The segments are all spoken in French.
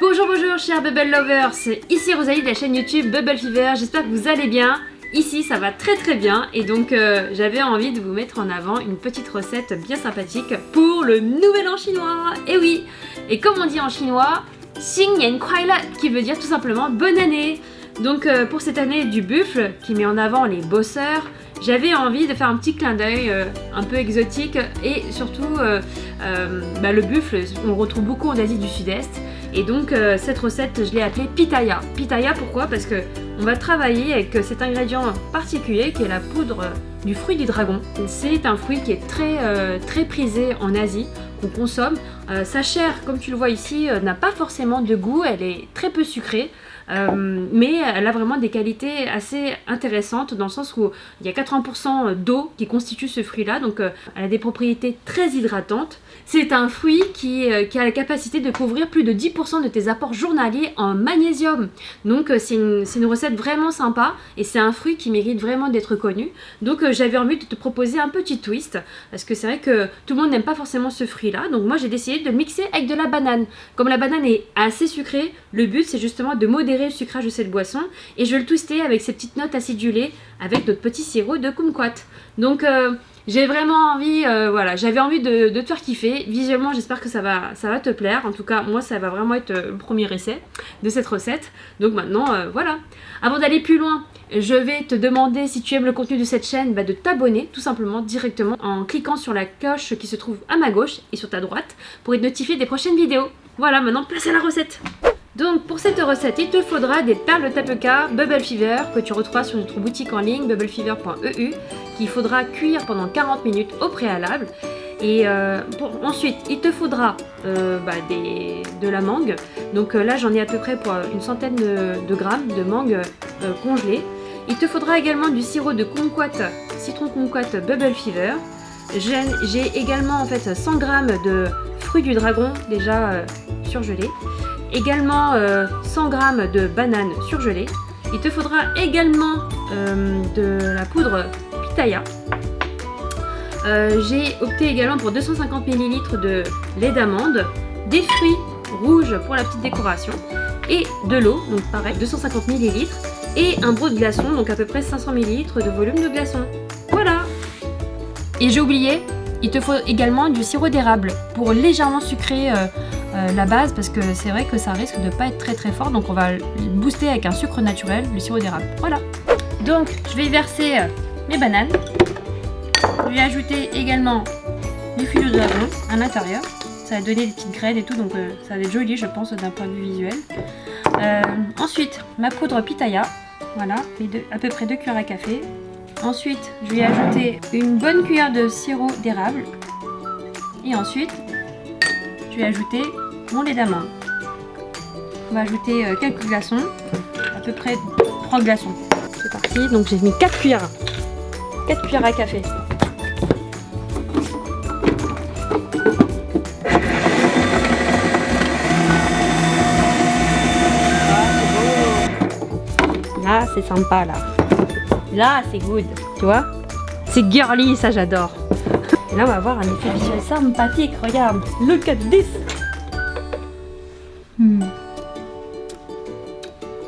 Bonjour chers Bubble Lovers, ici Rosalie de la chaîne YouTube Bubble Fever, j'espère que vous allez bien. Ici ça va très bien et donc j'avais envie de vous mettre en avant une petite recette bien sympathique pour le nouvel an chinois. Et oui, et comme on dit en chinois, Xing Nian Kuai Le, qui veut dire tout simplement bonne année. Donc pour cette année du buffle qui met en avant les bosseurs, j'avais envie de faire un petit clin d'œil un peu exotique et surtout le buffle, on le retrouve beaucoup en Asie du Sud-Est. Et donc cette recette, je l'ai appelée pitaya. Pitaya pourquoi? Parce que on va travailler avec cet ingrédient particulier qui est la poudre du fruit du dragon. C'est un fruit qui est très prisé en Asie, qu'on consomme. Sa chair, comme tu le vois ici, n'a pas forcément de goût, elle est très peu sucrée. Mais elle a vraiment des qualités assez intéressantes dans le sens où il y a 80% d'eau qui constitue ce fruit là, donc elle a des propriétés très hydratantes. C'est un fruit qui a la capacité de couvrir plus de 10% de tes apports journaliers en magnésium, donc c'est une recette vraiment sympa et c'est un fruit qui mérite vraiment d'être connu. Donc j'avais envie de te proposer un petit twist parce que c'est vrai que tout le monde n'aime pas forcément ce fruit là, donc moi j'ai décidé de le mixer avec de la banane. Comme la banane est assez sucrée, le but c'est justement de modérer le sucrage de cette boisson et je vais le twister avec ces petites notes acidulées avec notre petit sirop de kumquat. Donc j'ai vraiment envie, j'avais envie de te faire kiffer. Visuellement j'espère que ça va te plaire. En tout cas moi ça va vraiment être le premier essai de cette recette. Donc maintenant voilà. Avant d'aller plus loin, je vais te demander, si tu aimes le contenu de cette chaîne, de t'abonner tout simplement directement en cliquant sur la cloche qui se trouve à ma gauche et sur ta droite pour être notifié des prochaines vidéos. Voilà, maintenant place à la recette. Donc pour cette recette, il te faudra des perles de tapioca Bubble Fever que tu retrouveras sur notre boutique en ligne bubblefever.eu qu'il faudra cuire pendant 40 minutes au préalable. Et ensuite, il te faudra de la mangue. Donc là, j'en ai à peu près pour une centaine de grammes de mangue congelée. Il te faudra également du sirop de kumquat, citron kumquat Bubble Fever. J'ai également en fait 100 grammes de fruits du dragon déjà surgelés. Également 100 g de bananes surgelées. Il te faudra également de la poudre pitaya. J'ai opté également pour 250 ml de lait d'amande, des fruits rouges pour la petite décoration et de l'eau, donc pareil 250 ml et un broc de glaçon, donc à peu près 500 ml de volume de glaçon. Voilà. Et j'ai oublié, il te faut également du sirop d'érable pour légèrement sucrer la base parce que c'est vrai que ça risque de pas être très fort, donc on va booster avec un sucre naturel, le sirop d'érable. Voilà. Donc je vais y verser mes bananes. Je vais ajouter également les fruits de dragon à l'intérieur. Ça va donner des petites graines et tout, donc ça va être joli je pense d'un point de vue visuel. Ensuite ma poudre pitaya, voilà, à peu près 2 cuillères à café. Ensuite je vais ajouter une bonne cuillère de sirop d'érable et ensuite je vais ajouter mon lait d'amande. On va ajouter quelques glaçons, à peu près 3 glaçons. C'est parti, donc j'ai mis 4 cuillères à café. Là c'est sympa là. Là c'est good, tu vois. C'est girly, ça j'adore. Et là on va avoir un effet visuel sympathique, regarde, look at this.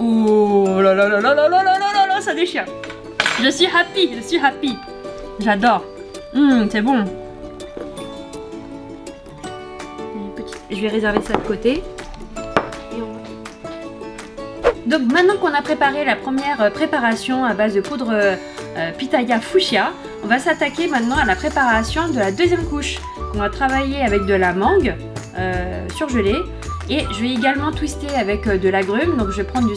Oh là là là là là là là là là, ça déchire. Je suis happy. J'adore. C'est bon. Je vais réserver ça de côté. Donc maintenant qu'on a préparé la première préparation à base de poudre pitaya fuchsia, on va s'attaquer maintenant à la préparation de la deuxième couche. On va travailler avec de la mangue surgelée et je vais également twister avec de l'agrume. Donc je vais prendre du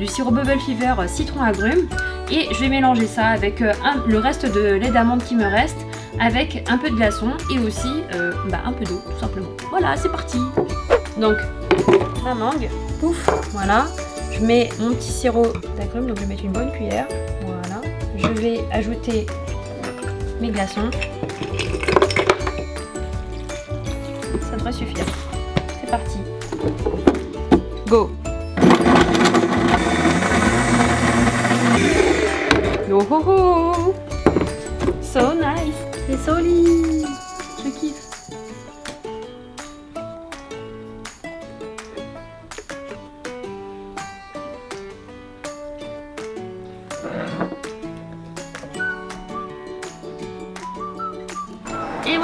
sirop Bubble Fever citron agrume et je vais mélanger ça avec le reste de lait d'amande qui me reste avec un peu de glaçon et aussi un peu d'eau tout simplement. Voilà, c'est parti. Donc la mangue, pouf, voilà. Je mets mon petit sirop d'agrumes, donc je vais mettre une bonne cuillère. Voilà. Je vais ajouter mes glaçons. Ça devrait suffire. C'est parti. Go. Oh oh oh. So nice. C'est solide. Je kiffe.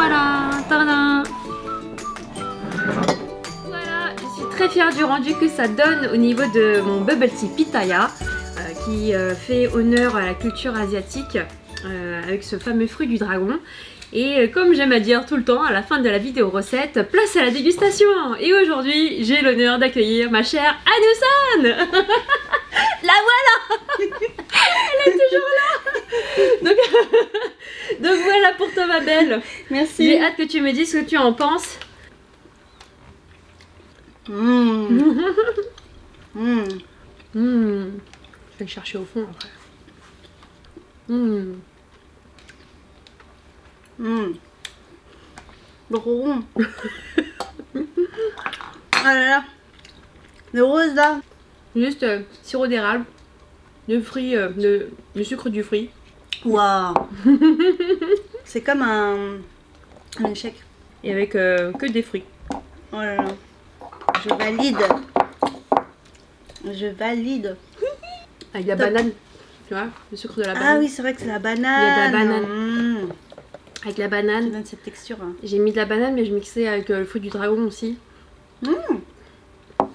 voilà, tadam. Voilà, je suis très fière du rendu que ça donne au niveau de mon bubble tea pitaya, qui fait honneur à la culture asiatique avec ce fameux fruit du dragon. Et comme j'aime à dire tout le temps, à la fin de la vidéo recette, place à la dégustation. Et aujourd'hui, j'ai l'honneur d'accueillir ma chère Anu-san. La voilà. Elle est toujours là. Donc voilà pour toi ma belle. Merci. J'ai hâte que tu me dises ce que tu en penses. Je vais le chercher au fond après. Trop bon. Ah là là. Le rose là. Juste sirop d'érable, de fruits, de sucre du fruit. Waouh. C'est comme un échec. Et avec que des fruits. Oh là là. Je valide. Je valide. Avec la Top. banane. Tu vois, le sucre de la banane. Ah oui, c'est vrai que c'est la banane. Il y a de la banane. Avec la Ça banane. donne cette texture. Hein. J'ai mis de la banane, mais je mixais avec le fruit du dragon aussi. C'est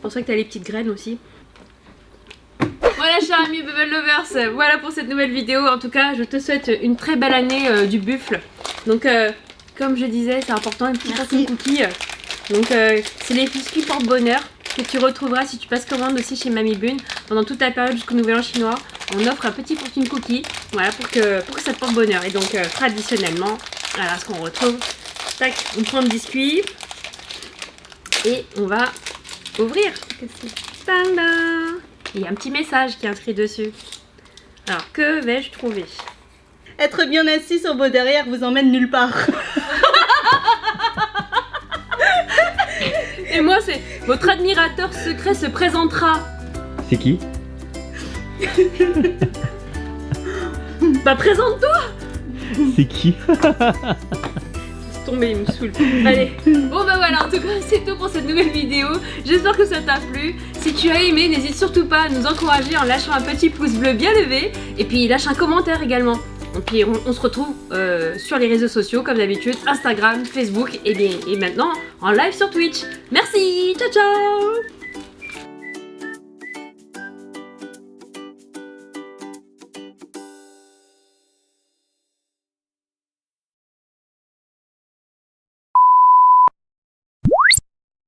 pour ça que t'as les petites graines aussi. Voilà, chers amis Bubble Lovers, voilà pour cette nouvelle vidéo. En tout cas, je te souhaite une très belle année du buffle. Donc, comme je disais, c'est important, les petits fortune cookies. Donc, c'est les biscuits porte-bonheur que tu retrouveras si tu passes commande aussi chez Mamie Bune. Pendant toute la période jusqu'au Nouvel An chinois, on offre un petit fortune cookie. Voilà, pour que ça te porte bonheur. Et donc, traditionnellement, voilà ce qu'on retrouve. Tac, on prend le biscuit et on va ouvrir. Tadam! Il y a un petit message qui est inscrit dessus. Alors, que vais-je trouver? Être bien assis sur vos derrière vous emmène nulle part. Et moi, c'est votre admirateur secret se présentera. C'est qui? Bah, présente-toi! C'est qui? C'est tombé, il me saoule. Allez, bon bah voilà, en tout cas, c'est tout pour cette nouvelle vidéo. J'espère que ça t'a plu. Si tu as aimé, n'hésite surtout pas à nous encourager en lâchant un petit pouce bleu bien levé. Et puis, lâche un commentaire également. Et puis on se retrouve sur les réseaux sociaux comme d'habitude, Instagram, Facebook et maintenant en live sur Twitch. Merci, ciao ciao.